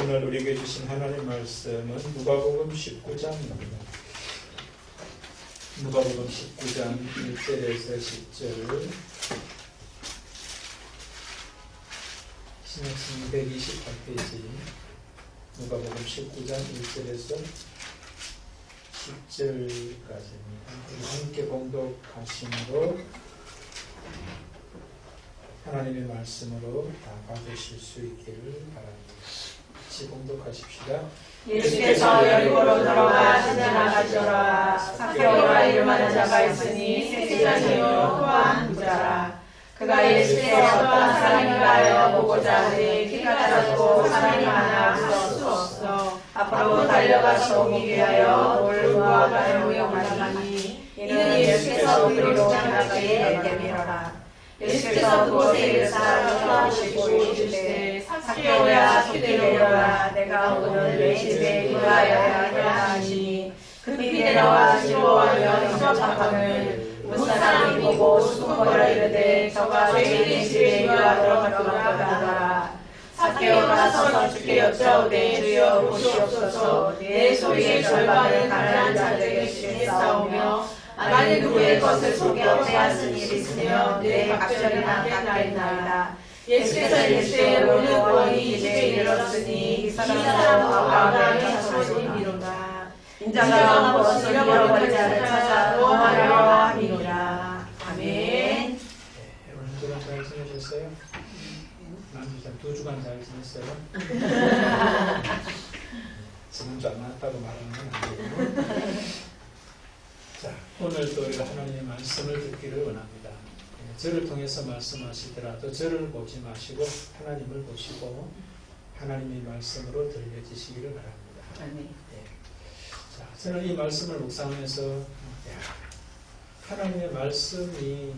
오늘 우리에게 주신 하나님 말씀은 누가복음 19장입니다. 누가복음 19장 1절에서 10절, 신약성 228페이지, 누가복음 19장 1절에서 10절까지입니다. 우리 함께 봉독하심으로 하나님의 말씀으로 다 받으실 수 있기를 바랍니다. 같이 봉독하십시다. 예수께서 여리고로 들어가 시내를 가시더라. 삭개오라 이름하는 자가 있으니 세리자니요 또한 부자라. 그가 예수께서 어떠한 사람인가 하여 보고자 하되 키가 작고 사람이 많아 볼 수 없어 앞으로 달려가서 오기 위하여 돌과 발을 이용하니 이는 예수께서 그리로 지나가기에 내밀어라. 예수께서 그곳에 이르사 쳐다보시고 이르시되 삭개오야 속히 내려라. 내가 오늘 내 집에 유하여야 하시니 급히 내려와 즐거워하며 인접함을 문 사람이 보고 수군거려 이르되 저가 죄인의 집에 유하러 들어가더라. 삭개오가 서서 주께 여짜오되 주여 보시옵소서. 내 소유의 절반을 가난한 자들에게 주겠사오며 만일 누구의 것을 속여 빼앗은 일이 있으며 내 각절이나 깎아있나이다. 예수께서 이르시되 오늘 구원이 이 집에 이르렀으니 이 사람과 아브라함의 자손이니로다. 인자가 벗어 잃어버린 자를 찾아 구원하려 함이니라. 아멘. 여러분 한 주간 잘 지내셨어요? 난 2주간 잘 지냈어요? 지난주 안 나왔다고 말하는 건 아니고. 자, 오늘도 우리가 하나님의 말씀을 듣기를 원합니다. 저를 통해서 말씀하시더라도 저를 보지 마시고 하나님을 보시고 하나님의 말씀으로 들려지시기를 바랍니다. 네. 자, 저는 이 말씀을 묵상하면서 하나님의 말씀이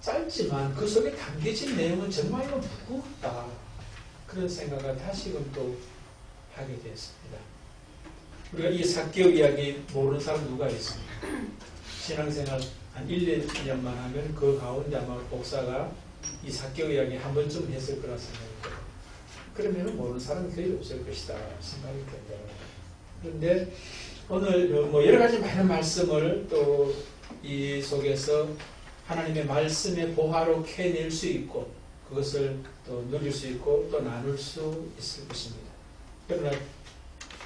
짧지만 그 속에 담겨진 내용은 정말로 무겁다, 그런 생각을 다시금 또 하게 되었습니다. 우리가 이 삭개오 이야기 모르는 사람 누가 있습니까? 신앙생활 한 1년만 하면 그 가운데 아마 목사가 이 삭개오 이야기 한 번쯤 했을 거라 생각해요. 그러면 모르는 사람이 거의 없을 것이다 생각이 들어요. 그런데 오늘 여러 가지 많은 말씀을 또 이 속에서 하나님의 말씀의 보화로 캐낼 수 있고 그것을 또 누릴 수 있고 또 나눌 수 있을 것입니다. 그러나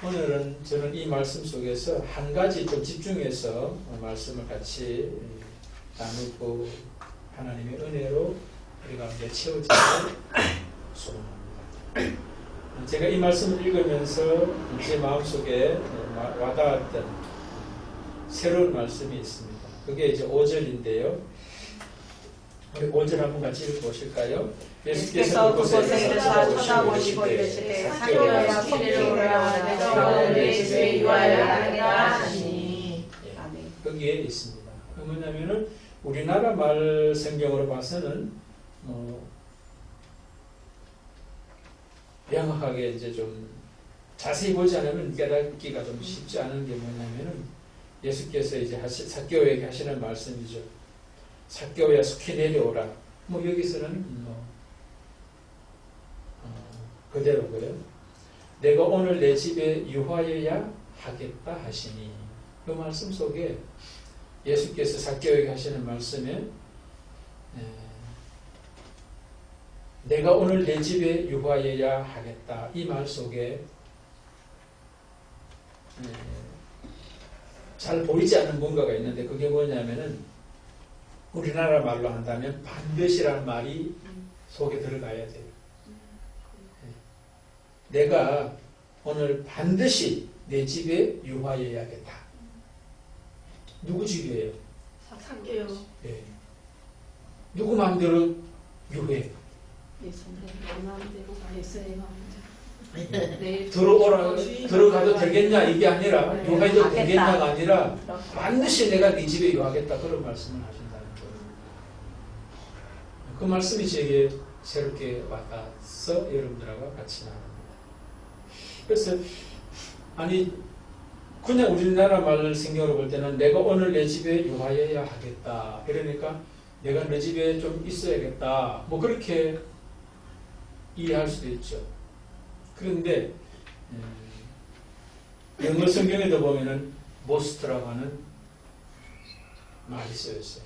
오늘은 저는 이 말씀 속에서 한 가지 좀 집중해서 말씀을 같이 나누고 하나님의 은혜로 우리가 이제 채워지기를 소원합니다. 제가 이 말씀을 읽으면서 제 마음속에 와닿았던 새로운 말씀이 있습니다. 그게 이제 5절인데요. 우리 5절 한번 같이 읽어보실까요? 예수께서 그곳에 이르사 쳐다보시고 이르시되 삭개오야 속히 내려오라. 내가 내 집에 유하여야 하시니. 거기에 있습니다. 뭐냐면은 우리나라 말 성경으로 봐서는 명확하게 이제 좀 자세히 보지 않으면 깨닫기가 좀 쉽지 않은 게 뭐냐면은 예수께서 이제 삭개오에게 하시는 말씀이죠. 삭개오야 속히 내려오라. 여기서는 그대로고요. 내가 오늘 내 집에 유하여야 하겠다 하시니. 그 말씀 속에 예수께서 삭개오에게 하시는 말씀에 내가 오늘 내 집에 유하여야 하겠다, 이 말 속에 잘 보이지 않는 뭔가가 있는데 그게 뭐냐면은 우리나라 말로 한다면 반드시란 말이 속에 들어가야 돼요. 내가 오늘 반드시 내 집에 유하여야겠다. 누구 집이에요? 삭개오. 예. 누구 마음대로 유해? 예수님 마음대로 예수님 마음대로. 들어가도 되겠냐 이게 아니라 유하여도 되겠냐가 아니라 반드시 내가 네 집에 유하겠다, 그런 말씀을 하신다는 거예요. 그 말씀이 제게 새롭게 와닿아서 여러분들하고 같이 나눕니다. 그래서 그냥 우리나라 말 성경으로 볼 때는 내가 오늘 내 집에 유하여야 하겠다, 그러니까 내가 내 집에 좀 있어야겠다, 그렇게 이해할 수도 있죠. 그런데 영어 성경에도 보면은 most라고 하는 말이 쓰여 있어요.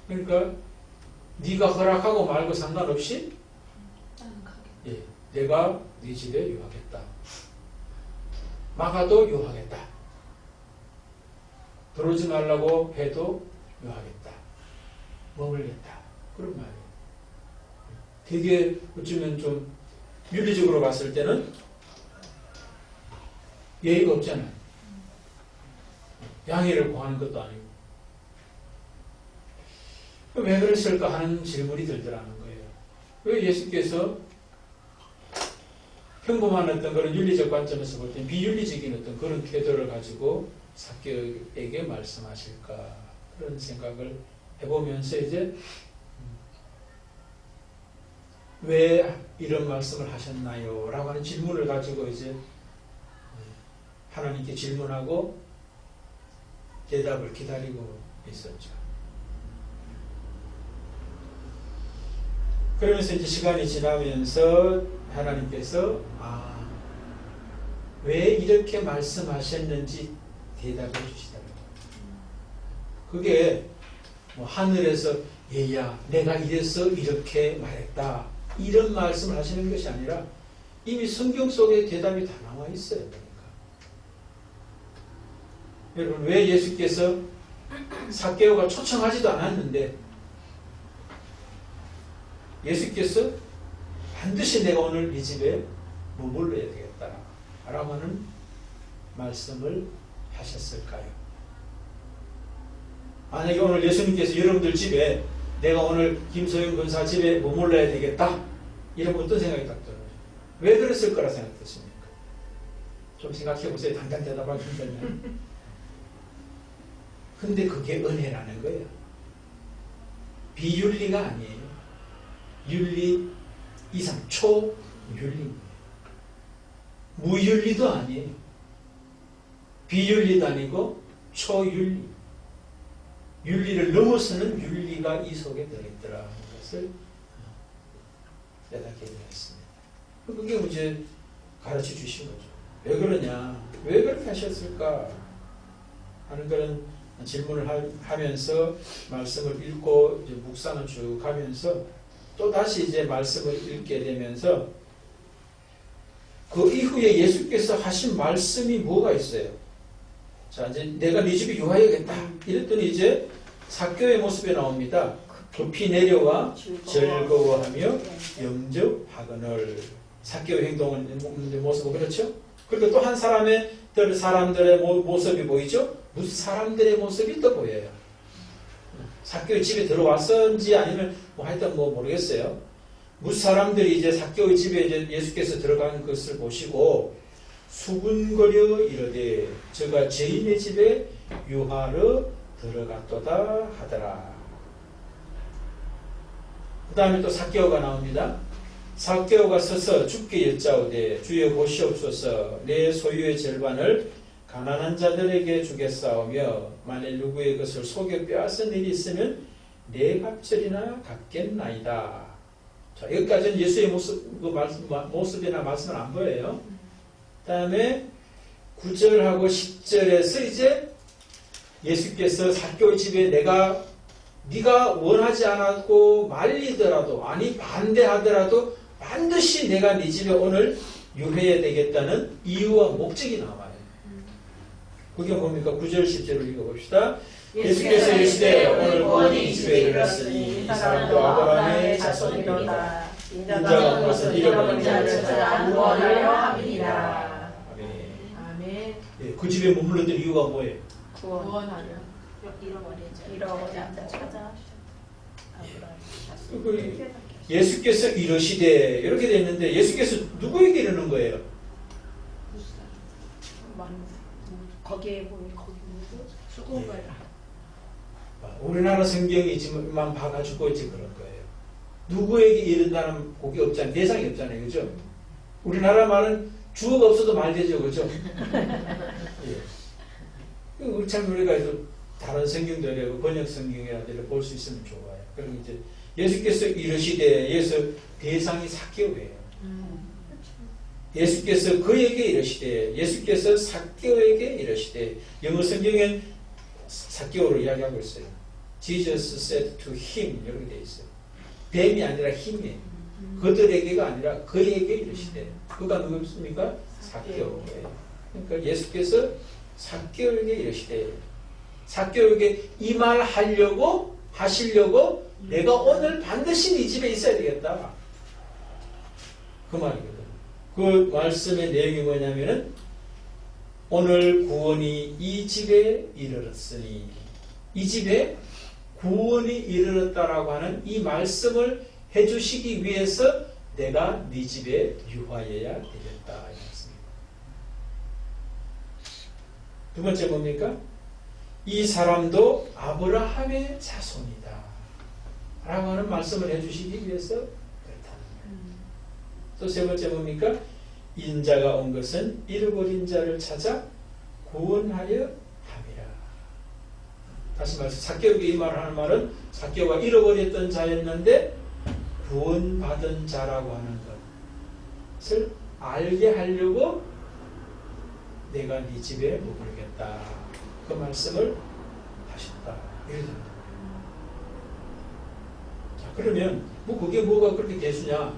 그러니까 네가 허락하고 말고 상관없이 내가 네 집에 유하겠다. 막아도 유하겠다. 들어오지 말라고 해도 유하겠다. 머물겠다. 그런 말이에요. 되게 어쩌면 좀 윤리적으로 봤을 때는 예의가 없잖아요. 양해를 구하는 것도 아니고. 왜 그랬을까 하는 질문이 들더라는 거예요. 왜 예수께서 평범한 어떤 그런 윤리적 관점에서 볼 때 비윤리적인 어떤 그런 태도를 가지고 삭개오에게 말씀하실까 그런 생각을 해보면서 이제 왜 이런 말씀을 하셨나요? 라고 하는 질문을 가지고 이제 하나님께 질문하고 대답을 기다리고 있었죠. 그러면서 이제 시간이 지나면서 하나님께서 왜 이렇게 말씀하셨는지 대답해 주시더라고요. 그게 뭐 하늘에서 얘야 내가 이래서 이렇게 말했다 이런 말씀을 하시는 것이 아니라 이미 성경 속에 대답이 다 나와 있어요. 그러니까 여러분 왜 예수께서 삭개오가 초청하지도 않았는데 예수께서 반드시 내가 오늘 이 집에 머물러야 되겠다 라고 하는 말씀을 하셨을까요? 만약에 오늘 예수님께서 여러분들 집에 내가 오늘 김소영 권사 집에 머물러야 되겠다 이러면 어떤 생각이 딱 들어요? 왜 그랬을 거라 생각했습니까? 좀 생각해 보세요. 당장 대답하기 힘들면. 근데 그게 은혜라는 거예요. 비윤리가 아니에요. 윤리 이상 초윤리입니다. 무윤리도 아니에요. 비윤리도 아니고 초윤리. 윤리를 넘어서는 윤리가 이 속에 들어있더라 하는 것을 깨닫게 되었습니다. 그게 이제 가르쳐 주신 거죠. 왜 그러냐? 왜 그렇게 하셨을까? 하는 그런 질문을 하면서 말씀을 읽고 이제 묵상을 쭉 하면서 또 다시 이제 말씀을 읽게 되면서 그 이후에 예수께서 하신 말씀이 뭐가 있어요? 자, 이제 내가 네 집에 유하여야겠다. 이랬더니 이제 삭개오의 모습에 나옵니다. 급히 내려와 즐거워하며 영접하거늘. 삭개오의 행동은 모습은 그렇죠? 그리고 또 한 사람들의 모습이 보이죠? 무슨 사람들의 모습이 또 보여요. 삭개오의 집에 들어왔었는지 아니면 뭐 하여튼 뭐 모르겠어요. 무슨 사람들이 이제 삭개오의 집에 이제 예수께서 들어간 것을 보시고 수군거려 이르되 저가 죄인의 집에 유하러 들어갔도다 하더라. 그 다음에 또 삭개오가 나옵니다. 삭개오가 서서 주께 여짜오되 주여 보시옵소서 내 소유의 절반을 가난한 자들에게 주겠사오며 만일 누구의 것을 속여 빼앗은 일이 있으면 내 갑절이나 갚겠나이다. 자, 여기까지는 예수의 모습이나 말씀은 안 보여요. 그 다음에 9절하고 10절에서 이제 예수께서 삭개오의 집에 네가 원하지 않았고 말리더라도 아니 반대하더라도 반드시 내가 네 집에 오늘 유해야 되겠다는 이유와 목적이 나와요. 그게 뭡니까? 9절 10절을 읽어봅시다. 예수께서 이르시되 오늘 구원이 이 집에 이르렀으니 이 사람도 아브라함의 자손이로다. 인자가 온 것은 잃어버린 자를 구원하려 함이니라. 아멘. 그 집에 머물렀던 이유가 뭐예요? 구원하려. 잃어버린 자 찾아. 예수께서 이르시되 이렇게 되어 있는데 예수께서 누구에게 이르는 거예요? 거기에 보면 거기 수고가 우리나라 성경이지만 봐가지고 이제 그런 거예요. 누구에게 이른다는 곡이 없잖아요. 대상이 없잖아요. 그죠? 우리나라 말은 주어가 없어도 말 되죠. 그죠? 참 우리가 다른 성경들에 번역 성경이라든지 볼 수 있으면 좋아요. 그럼 이제 예수께서 이르시되, 예수 대상이 삭개오예요. 예수께서 그에게 이르시되, 예수께서 삭개오에게 이르시되, 영어 성경엔 삭개오를 이야기하고 있어요. Jesus said to him 이렇게 되어 있어요. 뱀이 아니라 힘이에요. 그들에게가 아니라 그에게 이르시되, 그가 누구입니까? 삭개오예요. 그러니까 예수께서 삭개오에게 이르시되, 삭개오에게 이 말 하시려고 내가 오늘 반드시 네 집에 있어야 되겠다. 그 말이거든. 그 말씀의 내용이 뭐냐면은 오늘 구원이 이 집에 이르렀으니, 이 집에 구원이 이르렀다라고 하는 이 말씀을 해주시기 위해서 내가 네 집에 유하여야 되겠다. 두 번째 뭡니까? 이 사람도 아브라함의 자손이다 라고 하는 말씀을 해주시기 위해서 그렇다는 거예요. 또 세 번째 뭡니까? 인자가 온 것은 잃어버린 자를 찾아 구원하여 함이라. 다시 말해서 삭개오에게 이 말을 하는 말은 삭개오가 잃어버렸던 자였는데 구원받은 자라고 하는 것을 알게 하려고 내가 네 집에 머물겠다. 그 말씀을 하셨다. 이러잖아요. 자, 그러면 그게 뭐가 그렇게 대수냐?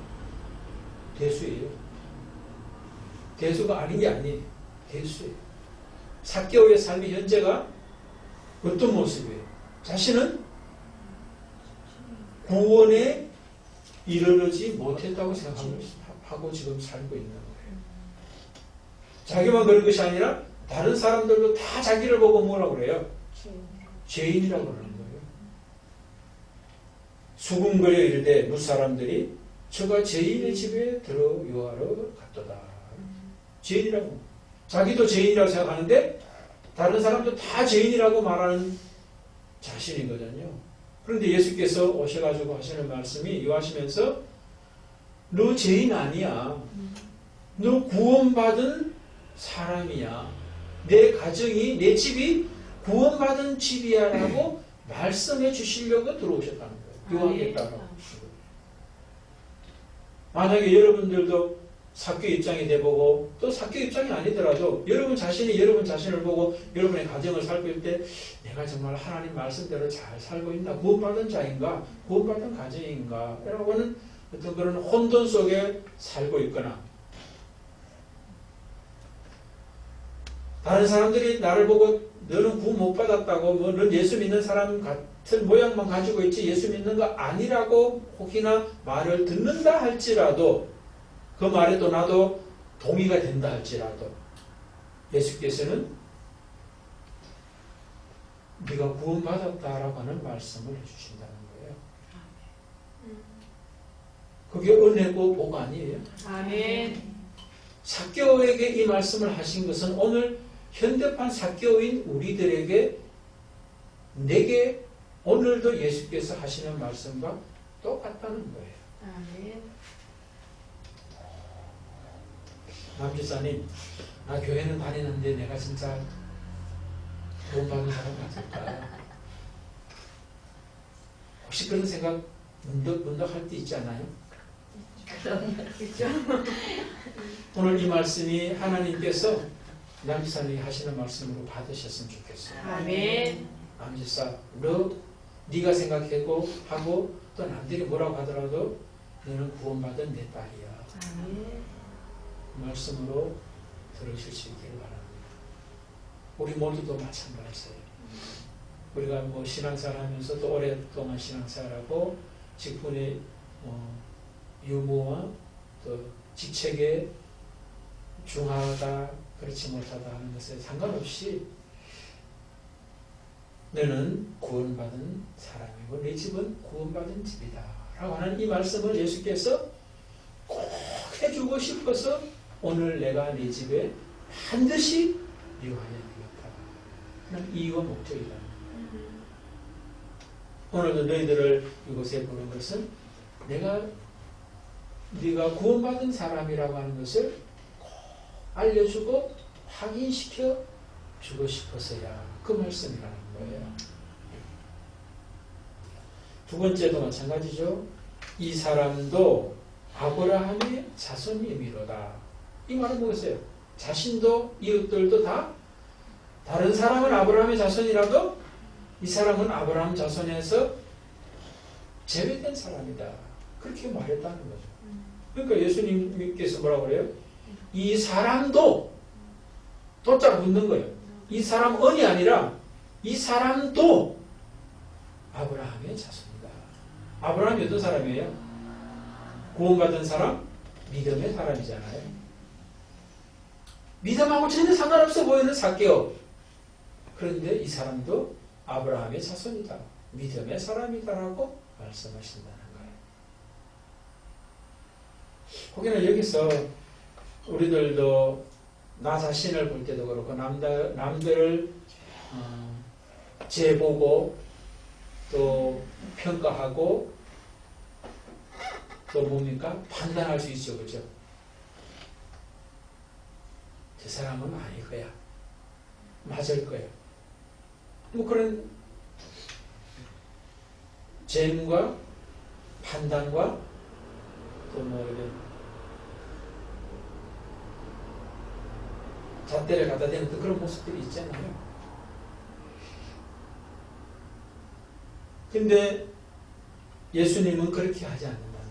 대수예요. 대수가 아닌 게 아니에요. 대수예요. 삭개오의 삶의 현재가 어떤 모습이에요? 자신은 구원에 이르르지 못했다고 생각하고 지금 살고 있는 거예요. 자기만 그런 것이 아니라 다른 사람들도 다 자기를 보고 뭐라고 그래요? 죄인이라고 그러는 거예요. 수군거려 이르되 무사람들이 저가 죄인의 집에 들어 요하러 갔도다. 죄인이라고. 자기도 죄인이라고 생각하는데 다른 사람도 다 죄인이라고 말하는 자신이거든요. 그런데 예수께서 오셔가지고 하시는 말씀이 요하시면서 너 죄인 아니야. 너 구원받은 사람이야. 내 가정이, 내 집이 구원받은 집이야 라고 말씀해 주시려고 들어오셨다는 거예요. 요하겠다고. 만약에 여러분들도 삭개 입장이 돼보고 또 삭개 입장이 아니더라도 여러분 자신이 여러분 자신을 보고 여러분의 가정을 살필 때 내가 정말 하나님 말씀대로 잘 살고 있나? 구원받은 자인가? 구원받은 가정인가? 라고 하는 어떤 그런 혼돈 속에 살고 있거나 다른 사람들이 나를 보고 너는 구원 못 받았다고 넌 예수 믿는 사람 같은 모양만 가지고 있지 예수 믿는 거 아니라고 혹이나 말을 듣는다 할지라도 그 말에 또 나도 동의가 된다 할지라도 예수께서는 네가 구원받았다라고 하는 말씀을 해주신다는 거예요. 그게 은혜고 복 아니에요? 아멘. 삭개오에게 이 말씀을 하신 것은 오늘 현대판 삭개오인 우리들에게 내게 오늘도 예수께서 하시는 말씀과 똑같다는 거예요. 아멘. 남지사님, 나 교회는 다니는데 내가 진짜 구원받은 사람 같을까? 혹시 그런 생각 문득 할 때 있지 않아요? 그렇죠. 오늘 이 말씀이 하나님께서 남지사님이 하시는 말씀으로 받으셨으면 좋겠어요. 아멘. 남지사, 네가 생각하고 하고 또 남들이 뭐라고 하더라도 너는 구원받은 내 딸이야. 아멘. 말씀으로 들으실 수 있기를 바랍니다. 우리 모두도 마찬가지예요. 우리가 뭐 신앙생활 하면서 또 오랫동안 신앙생활하고 직분의 유무와 또 직책에 중하다 그렇지 못하다 하는 것에 상관없이 너는 구원받은 사람이고 내 집은 구원받은 집이다 라고 하는 이 말씀을 예수께서 꼭 해주고 싶어서 오늘 내가 네 집에 반드시 유하여야 되겠다 하는 이유와 목적이다. 오늘도 너희들을 이곳에 부른 것은 네가 구원받은 사람이라고 하는 것을 꼭 알려주고 확인시켜 주고 싶어서야 그 말씀이라는 거예요. 두 번째도 마찬가지죠. 이 사람도 아브라함의 자손이미로다. 이 말은 뭐겠어요? 자신도 이웃들도 다 다른 사람은 아브라함의 자손이라도 이 사람은 아브라함 자손에서 제외된 사람이다. 그렇게 말했다는 거죠. 그러니까 예수님께서 뭐라고 그래요? 이 사람도 또자로 붙는 거예요. 이 사람은이 아니라 이 사람도 아브라함의 자손이다. 아브라함이 어떤 사람이에요? 구원받은 사람? 믿음의 사람이잖아요. 믿음하고 전혀 상관없어 보이는 삭개오. 그런데 이 사람도 아브라함의 자손이다. 믿음의 사람이다라고 말씀하신다는 거예요. 혹여나 여기서 우리들도 나 자신을 볼 때도 그렇고 남들을 재보고 또 평가하고 또 뭡니까? 판단할 수 있죠. 그죠? 저 사람은 아닐 거야. 맞을 거야. 뭐 그런 재능과 판단과 또 뭐 이런 잣대를 갖다 대는 그런 모습들이 있잖아요. 근데 예수님은 그렇게 하지 않는다는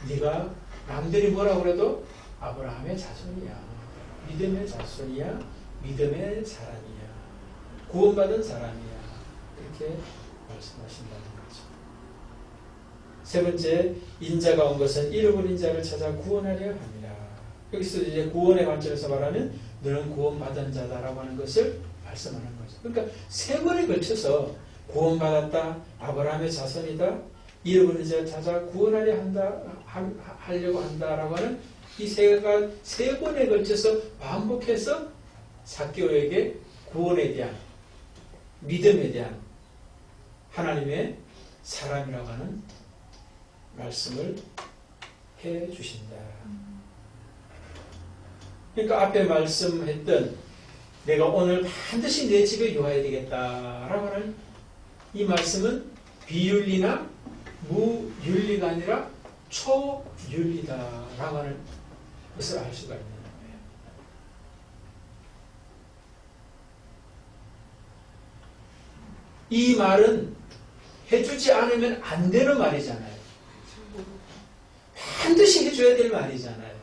거예요. 네가 남들이 뭐라고 그래도 아브라함의 자손이야. 믿음의 자손이야. 믿음의 사람이야. 구원받은 사람이야. 이렇게 말씀하신다는 거죠. 세 번째, 인자가 온 것은 잃어버린 자를 찾아 구원하려 합니다. 여기서 이제 구원의 관점에서 말하면 너는 구원받은 자다라고 하는 것을 말씀하는 거죠. 그러니까 세 번에 걸쳐서 구원받았다, 아브라함의 자손이다, 잃어버린 자를 찾아 구원하려 하려고 한다라고 하는 이 세 번에 걸쳐서 반복해서 삭개오에게 구원에 대한, 믿음에 대한 하나님의 사람이라고 하는 말씀을 해 주신다. 그러니까 앞에 말씀했던 내가 오늘 반드시 내 집에 요하야 되겠다라고 하는 이 말씀은 비윤리나 무윤리가 아니라 초윤리다라고 하는 것을 알 수가 있는 거예요. 이 말은 해주지 않으면 안 되는 말이잖아요. 반드시 해줘야 될 말이잖아요.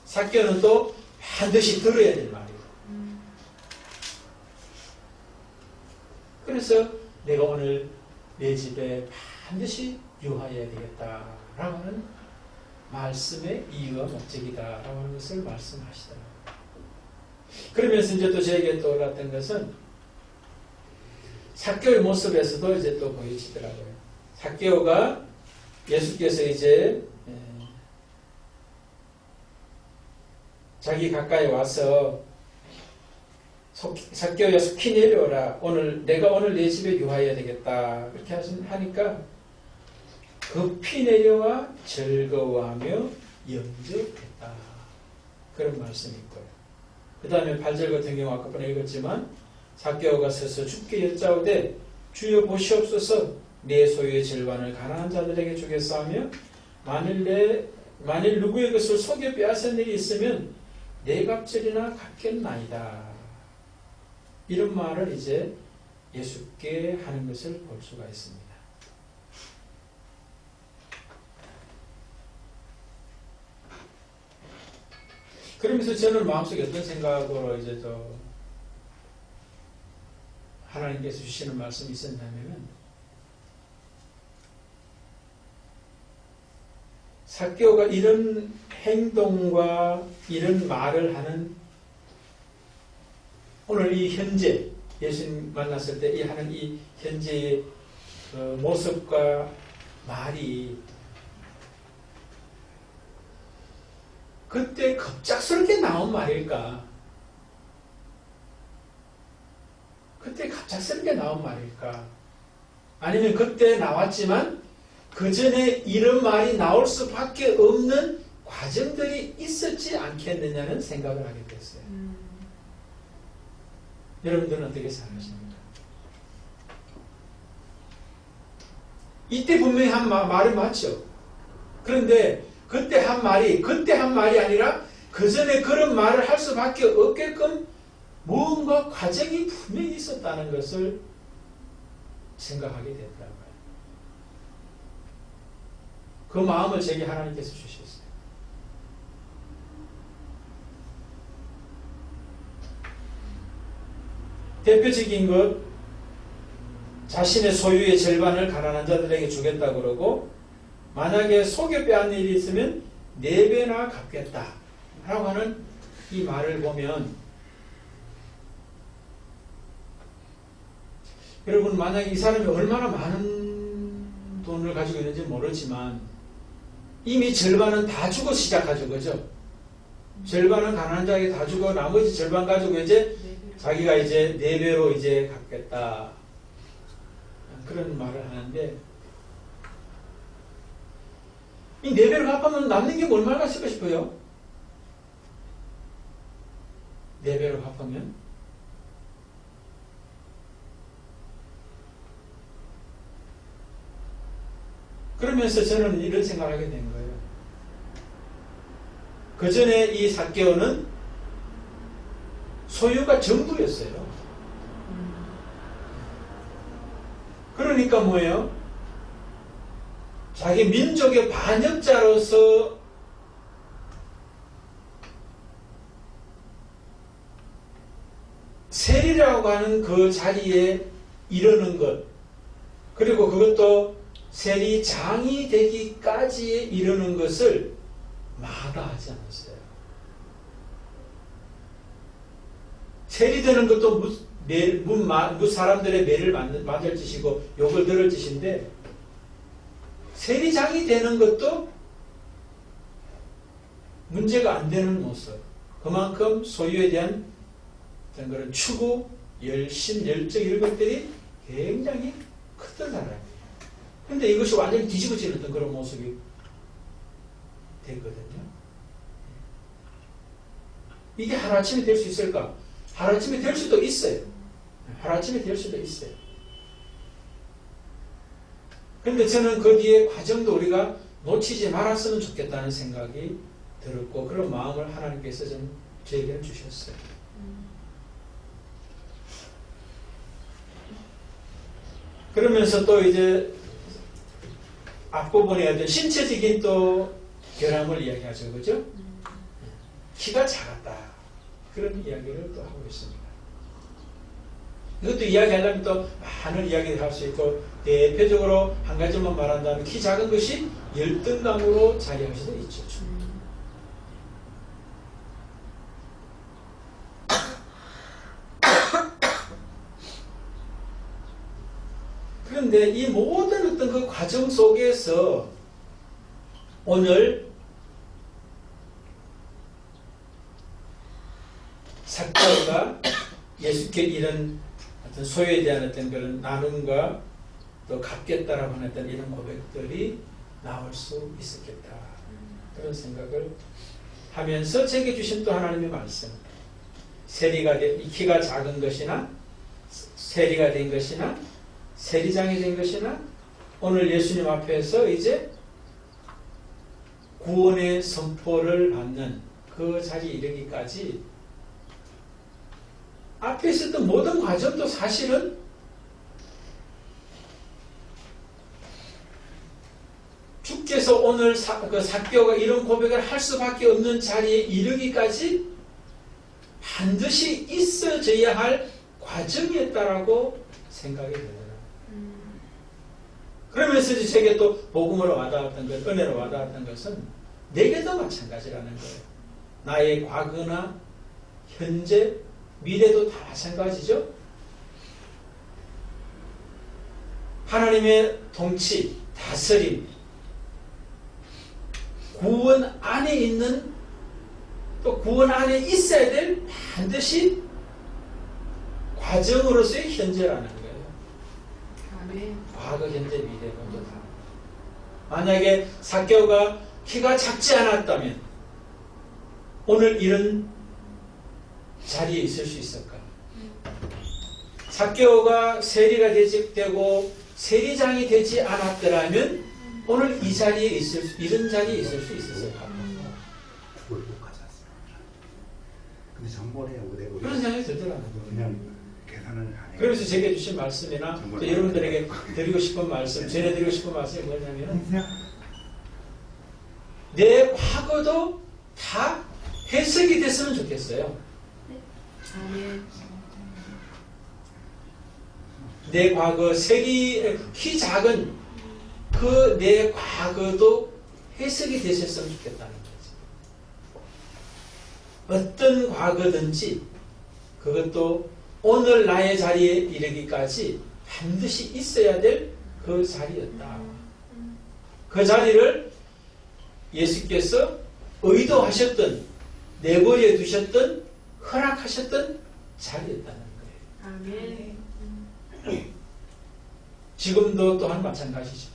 삭개오는 또 반드시 들어야 될 말이에요. 그래서 내가 오늘 내 집에 반드시 유하여야 되겠다라고 하는 말씀의 이유와 목적이다라고 하는 것을 말씀하시더라고요. 그러면서 이제 또 저에게 떠올랐던 것은 삭개오의 모습에서도 이제 또 보여지더라고요. 삭개오가 예수께서 이제 자기 가까이 와서 삭개오야 속히 내려오라. 내가 오늘 내 집에 유하여야 되겠다. 그렇게 하니까 급히 내려와 즐거워하며 영접했다. 그런 말씀이 있고요. 그 다음에 8절 같은 경우 아까 번에 읽었지만 삭개오가 서서 주께 여짜오되 주여 보시옵소서 내 소유의 절반을 가난한 자들에게 주겠사 하며 만일 누구의 것을 속여 빼앗은 일이 있으면 네 갑절이나 갚겠나이다. 이런 말을 이제 예수께 하는 것을 볼 수가 있습니다. 그러면서 저는 마음속에 어떤 생각으로 이제 또 하나님께서 주시는 말씀이 있었냐면 삭개오가 이런 행동과 이런 말을 하는 오늘 이 현재 예수님 만났을 때 하는 이 현재의 모습과 말이 그때 갑작스럽게 나온 말일까? 그때 갑작스럽게 나온 말일까? 아니면 그때 나왔지만 그 전에 이런 말이 나올 수밖에 없는 과정들이 있었지 않겠느냐는 생각을 하게 됐어요. 여러분들은 어떻게 생각하십니까? 이때 분명히 한 말이 맞죠. 그런데 그때 한 말이 아니라 그 전에 그런 말을 할 수밖에 없게끔 뭔가 과정이 분명히 있었다는 것을 생각하게 되더라고요. 그 마음을 제게 하나님께서 주셨어요. 대표적인 것, 자신의 소유의 절반을 가난한 자들에게 주겠다 그러고, 만약에 속여 빼앗는 일이 있으면 4배나 갚겠다 라고 하는 이 말을 보면, 여러분 만약에 이 사람이 얼마나 많은 돈을 가지고 있는지 모르지만 이미 절반은 다 주고 시작하죠. 그죠? 절반은 가난한 자에게 다 주고 나머지 절반 가지고 이제 자기가 이제 4배로 이제 갚겠다 그런 말을 하는데, 이 4배를 갚으면 남는 게 얼마나 쓸까 싶어요? 4배로 갚으면 그러면서 저는 이런 생각을 하게 된 거예요. 그 전에 이 삭개오는 소유가 전부였어요. 그러니까 뭐예요? 자기 민족의 반역자로서 세리라고 하는 그 자리에 이르는 것, 그리고 그것도 세리장이 되기까지에 이르는 것을 마다하지 않았어요. 세리 되는 것도 사람들의 매를 맞을 짓이고 욕을 들을 짓인데, 세리장이 되는 것도 문제가 안 되는 모습. 그만큼 소유에 대한 그런 추구, 열심, 열정 이런 것들이 굉장히 컸던 사람이에요. 근데 이것이 완전히 뒤집어지는 그런 모습이 되거든요. 이게 하루아침에 될 수 있을까? 하루아침에 될 수도 있어요. 하루아침에 될 수도 있어요. 근데 저는 그 뒤에 과정도 우리가 놓치지 말았으면 좋겠다는 생각이 들었고, 그런 마음을 하나님께서 좀 저에게는 주셨어요. 그러면서 또 이제 앞부분에 어떤 신체적인 또 결함을 이야기하죠. 그죠? 키가 작았다. 그런 이야기를 또 하고 있습니다. 이것도 이야기하려면 또 많은 이야기를 할 수 있고, 대표적으로 한 가지만 말한다면 키 작은 것이 열등감으로 자리할 수도 있죠. 그런데 이 모든 어떤 그 과정 속에서 오늘 삭개오가 예수께 이런 어떤 소유에 대한 어떤 그런 나눔과 또 갚겠다라고 하는 어떤 이런 고백들이 나올 수 있었겠다. 그런 생각을 하면서 제게 주신 또 하나님의 말씀. 이 키가 작은 것이나 세리가 된 것이나 세리장이 된 것이나 오늘 예수님 앞에서 이제 구원의 선포를 받는 그 자리에 이르기까지 앞에 있었던 모든 과정도 사실은 주께서 오늘 삭개오가 이런 고백을 할 수밖에 없는 자리에 이르기까지 반드시 있어져야 할 과정이었다라고 생각이 들어요. 그러면서 제게 또 복음으로 와닿았던 것, 은혜로 와닿았던 것은 내게도 마찬가지라는 거예요. 나의 과거나 현재, 미래도 다 마찬가지죠. 하나님의 통치, 다스림, 구원 안에 있는, 또 구원 안에 있어야 될 반드시 과정으로서의 현재라는 거예요. 과거, 현재, 미래 모두 다. 만약에 삭개오가 키가 작지 않았다면 오늘 이런 자리에 있을 수 있을까? 삭개오가 세리가 되고 세리장이 되지 않았더라면 오늘 이 자리에 이런 자리에 있을 수 있었을까? 그걸 못 가지 않습니다. 근데 전번에 내가 그런 생각이 들더라고요. 그냥 계산을 안 해요. 그래서 제게 주신 말씀이나 또 여러분들에게 드리고 싶은 말씀, 전해드리고 싶은 말씀이 뭐냐면 내 과거도 다 해석이 됐으면 좋겠어요. 내 과거, 키 작은 그 내 과거도 해석이 되셨으면 좋겠다는 거지. 어떤 과거든지 그것도 오늘 나의 자리에 이르기까지 반드시 있어야 될 그 자리였다. 그 자리를 예수께서 의도하셨던, 내버려 두셨던, 허락하셨던 자리였다는 거예요. 아멘. 지금도 또한 마찬가지죠.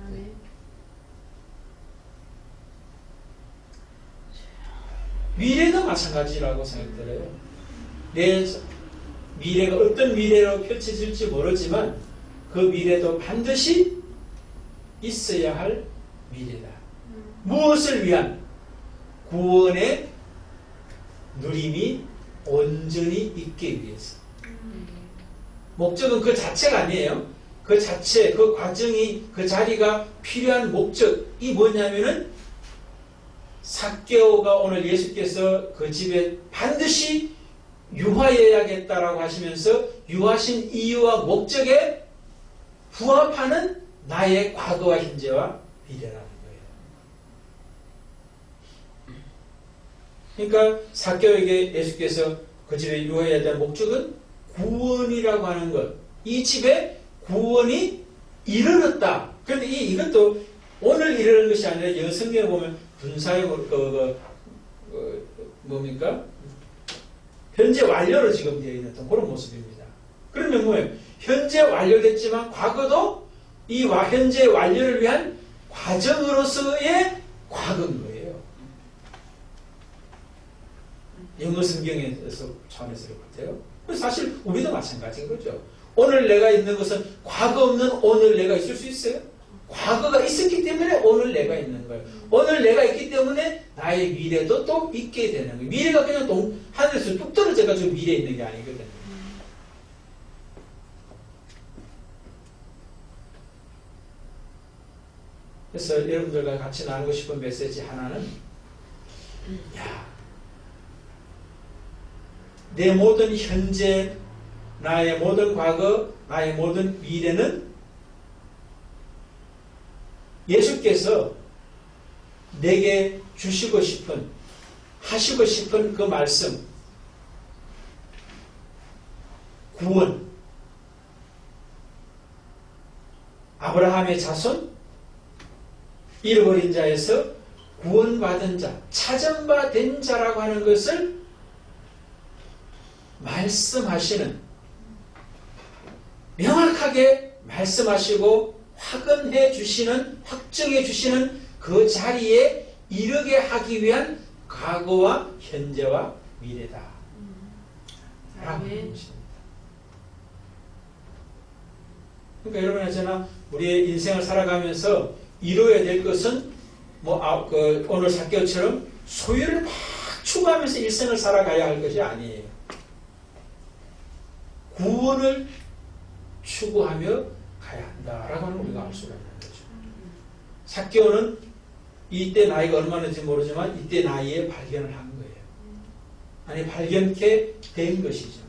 아멘. 미래도 마찬가지라고 생각들어요. 내 미래가 어떤 미래로 펼쳐질지 모르지만 그 미래도 반드시 있어야 할 미래다. 무엇을 위한? 구원의 누림이 온전히 있기 위해서. 목적은 그 자체가 아니에요. 그 자체, 그 과정이, 그 자리가 필요한 목적이 뭐냐면은 삭개오가 오늘 예수께서 그 집에 반드시 유하여야겠다라고 하시면서 유하신 이유와 목적에 부합하는 나의 과거와 현재와 미래라는 거예요. 그러니까 삭개오에게 예수께서 그 집에 유하여야 되는 목적은 구원이라고 하는 것. 이 집에 구원이 이르렀다. 그런데 이것도 오늘 이르는 것이 아니라 성경에 보면 분사의 뭡니까? 현재 완료로 지금 되어 있는 그런 모습입니다. 그러면 뭐예요? 현재 완료됐지만 과거도 이 현재 완료를 위한 과정으로서의 과거인 거예요. 영어 성경에서 차원에서 그렇대요. 사실 우리도 마찬가지인 거죠. 오늘 내가 있는 것은 과거 없는 오늘 내가 있을 수 있어요? 과거가 있었기 때문에 오늘 내가 있는 거예요. 오늘 내가 있기 때문에 나의 미래도 또 있게 되는 거예요. 미래가 그냥 하늘에서 뚝 떨어져가지고 미래에 있는 게 아니거든요. 그래서 여러분들과 같이 나누고 싶은 메시지 하나는 내 모든 현재, 나의 모든 과거, 나의 모든 미래는 예수께서 내게 주시고 싶은, 하시고 싶은 그 말씀, 구원, 아브라함의 자손, 잃어버린 자에서 구원받은 자, 찾은 바 된 자라고 하는 것을 말씀하시는, 명확하게 말씀하시고 확언해 주시는, 확정해 주시는 그 자리에 이르게 하기 위한 과거와 현재와 미래다. 라고 하는 것입니다. 그러니까 여러분이 저나 우리의 인생을 살아가면서 이루어야 될 것은 오늘 삭개오처럼 소유를 막 추구하면서 일생을 살아가야 할 것이 아니에요. 구원을 추구하며 가야 한다라고 하는 걸 우리가 알 수가 있는 거죠. 삭개오는 이때 나이가 얼마나인지 모르지만 이때 나이에 발견을 한 거예요. 아니 발견케 된 것이죠.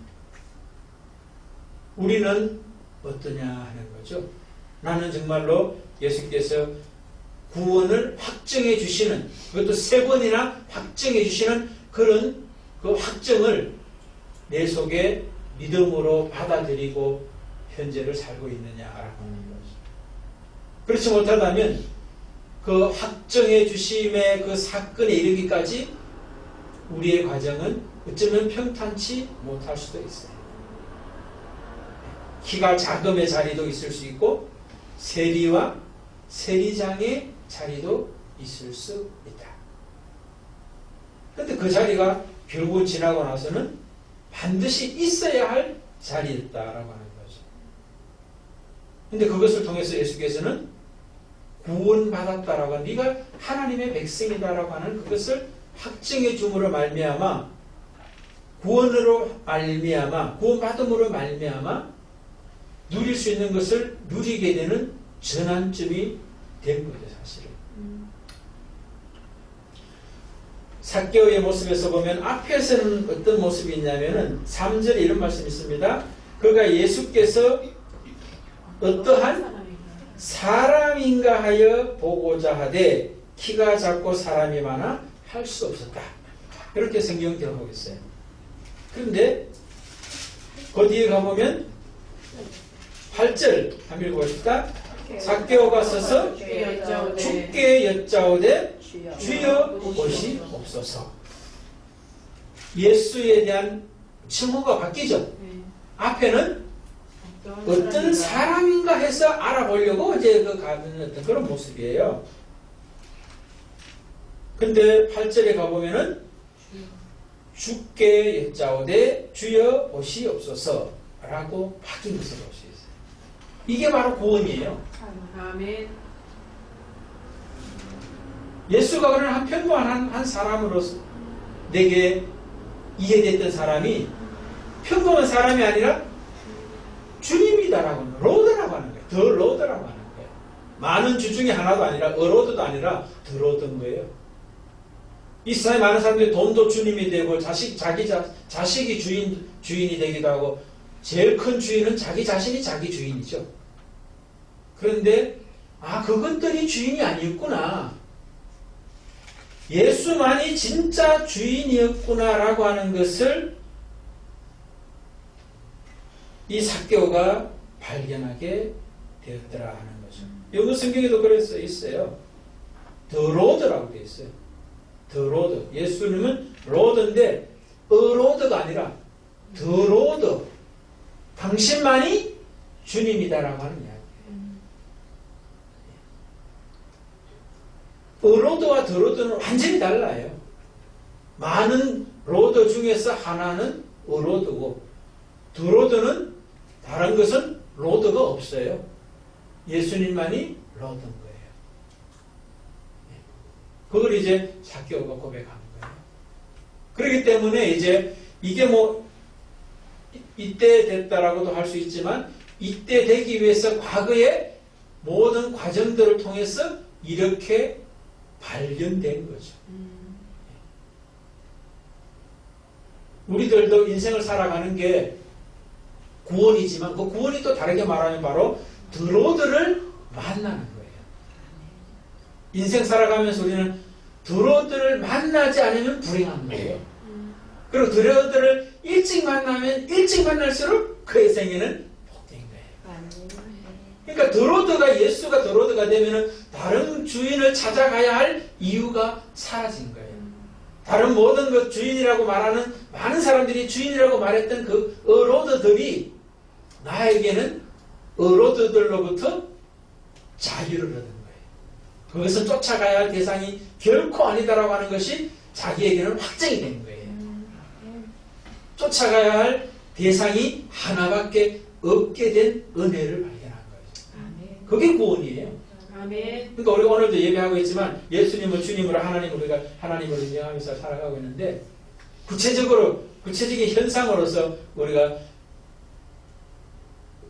우리는 어떠냐 하는 거죠. 나는 정말로 예수께서 구원을 확정해 주시는, 그것도 3번이나 확정해 주시는 그런 그 확정을 내 속에 믿음으로 받아들이고 현재를 살고 있느냐라고 하는 거죠. 그렇지 못하다면 그 확정해 주심의 그 사건에 이르기까지 우리의 과정은 어쩌면 평탄치 못할 수도 있어요. 키가 작음의 자리도 있을 수 있고 세리와 세리장의 자리도 있을 수 있다. 그런데 그 자리가 결국은 지나고 나서는 반드시 있어야 할 자리였다라고 하는 거죠. 근데 그것을 통해서 예수께서는 구원받았다라고 하는, 네가 하나님의 백성이다라고 하는 그것을 확증해 줌으로 말미암아, 구원으로 말미암아, 구원받음으로 말미암아 누릴 수 있는 것을 누리게 되는 전환점이 된 거죠, 사실은. 삭개오의 모습에서 보면 앞에서는 어떤 모습이 있냐면은 3절에 이런 말씀이 있습니다. 그가 예수께서 어떠한 사람인가 하여 보고자 하되 키가 작고 사람이 많아 할 수 없었다. 이렇게 성경 기록하고 있어요. 그런데 그 뒤에 가보면 8절 한번 읽어봅시다. 삭개오가 서서 주께 여짜오되 주여 옷이 없소서. 예수에 대한 칭호가 바뀌죠. 앞에는 어떤 사람인가 해서 알아보려고 이제 가는 어떤 그런 모습이에요. 근데 8절에 가보면은 주께 여짜오되 주여 옷이 없소서 라고 바뀐 것을 볼 수 있어요. 이게 바로 구원이에요. 아멘. 예수가 그런 한 평범한 한 사람으로서 내게 이해됐던 사람이 평범한 사람이 아니라 주님이다라고 하는, 로드라고 하는 거예요. 더 로드라고 하는 거예요. 많은 주 중에 하나도 아니라, 어로드도 아니라 더 로드인 거예요. 이 세상에 많은 사람들이 돈도 주님이 되고 자식이 주인이 되기도 하고, 제일 큰 주인은 자기 자신이 자기 주인이죠. 그런데 그것들이 주인이 아니었구나, 예수만이 진짜 주인이었구나라고 하는 것을 이 삭개오가 발견하게 되었더라 하는 거죠. 영어 성경에도 그래서 있어요. 더 로드라고 되어 있어요. 더 로드. 예수님은 로드인데 어로드가 아니라 더 로드. 당신만이 주님이다라고 하는 이야기예요. 어로드와 더 로드는 완전히 달라요. 많은 로드 중에서 하나는 어로드고, 더 로드는 다른 것은 로드가 없어요. 예수님만이 로드인 거예요. 그걸 이제 삭개오가 고백하는 거예요. 그렇기 때문에 이제 이게 이때 됐다라고도 할 수 있지만, 이때 되기 위해서 과거의 모든 과정들을 통해서 이렇게 발견된 거죠. 우리들도 인생을 살아가는 게 구원이지만, 그 구원이 또 다르게 말하면 바로 더 로드를 만나는 거예요. 인생 살아가면서 우리는 더 로드를 만나지 않으면 불행한 거예요. 그리고 더 로드를 일찍 만나면 일찍 만날수록 그의 생애는 복된 거예요. 그러니까 더 로드가, 예수가 더 로드가 되면 다른 주인을 찾아가야 할 이유가 사라진 거예요. 다른 모든 것 주인이라고 말하는 많은 사람들이 주인이라고 말했던 그 어로드들이 나에게는 어로드들로부터 자유를 얻은 거예요. 그것은 쫓아가야 할 대상이 결코 아니다라고 하는 것이 자기에게는 확정이 된 거예요. 쫓아가야 할 대상이 하나밖에 없게 된 은혜를 발견한 거예요. 그게 구원이에요. 그러니까 우리가 오늘도 예배하고 있지만 예수님을 주님으로, 하나님을 우리가 하나님을 인정하면서 살아가고 있는데, 구체적인 현상으로서 우리가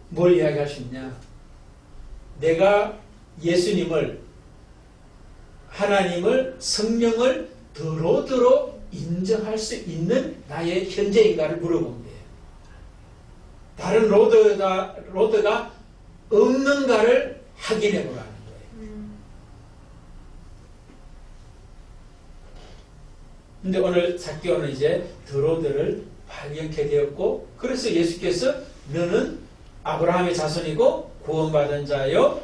뭘 이야기할 수 있냐? 내가 예수님을, 하나님을, 성령을 더 로드로 인정할 수 있는 나의 현재인가를 물어본 거예요. 다른 로드가 없는가를 확인해 보라는 거예요. 근데 오늘 삭개오는 이제 더 로드를 발견케 되었고, 그래서 예수께서 너는 아브라함의 자손이고 구원받은 자요,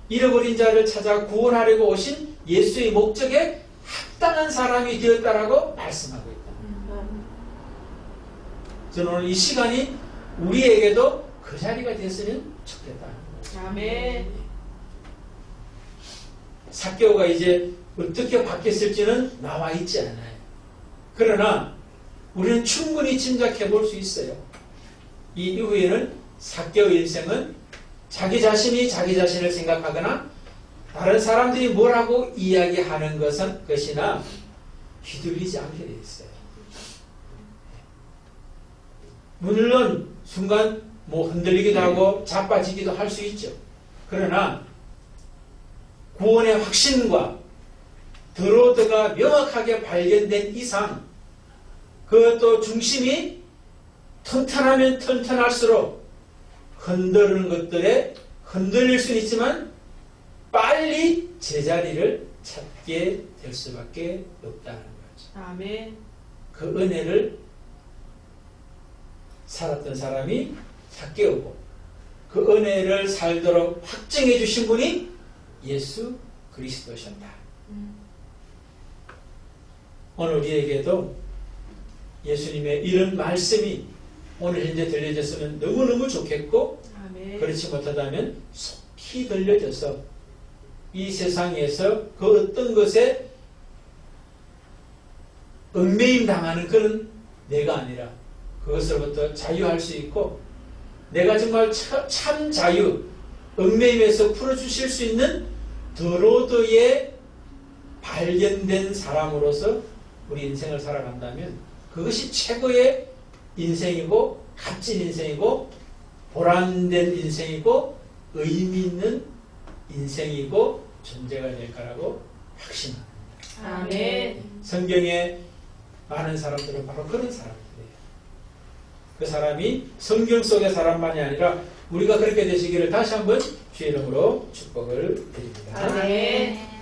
잃어버린 자를 찾아 구원하려고 오신 예수의 목적에 합당한 사람이 되었다라고 말씀하고 있다. 저는 오늘 이 시간이 우리에게도 그 자리가 됐으면 좋겠다. 아멘. 삭개오가 이제 어떻게 바뀌었을지는 나와 있지 않아요. 그러나 우리는 충분히 짐작해 볼 수 있어요. 이 이후에는 삭개오 인생은 자기 자신이 자기 자신을 생각하거나 다른 사람들이 뭐라고 이야기하는 것이나 휘둘리지 않게 되어 있어요. 물론 순간 뭐 흔들리기도 하고 자빠지기도 할 수 있죠. 그러나 구원의 확신과 드로드가 명확하게 발견된 이상 그것도 중심이 튼튼하면 튼튼할수록 흔들리는 것들에 흔들릴 수는 있지만 빨리 제자리를 찾게 될 수밖에 없다는 거죠. 아멘. 그 은혜를 살았던 사람이 삭개오고 그 은혜를 살도록 확증해 주신 분이 예수 그리스도셨다. 오늘 우리에게도 예수님의 이런 말씀이 오늘 현재 들려졌으면 너무너무 좋겠고 아멘. 그렇지 못하다면 속히 들려져서 이 세상에서 그 어떤 것에 얽매임 당하는 그런 내가 아니라 그것으로부터 자유할 수 있고 내가 정말 참 자유 얽매임에서 풀어주실 수 있는 드로드의 발견된 사람으로서 우리 인생을 살아간다면 그것이 최고의 인생이고 값진 인생이고 보람된 인생이고 의미 있는 인생이고 존재가 될 거라고 확신합니다. 아멘. 성경에 많은 사람들은 바로 그런 사람들이에요. 그 사람이 성경 속의 사람만이 아니라 우리가 그렇게 되시기를 다시 한번 주의 이름으로 축복을 드립니다. 아멘.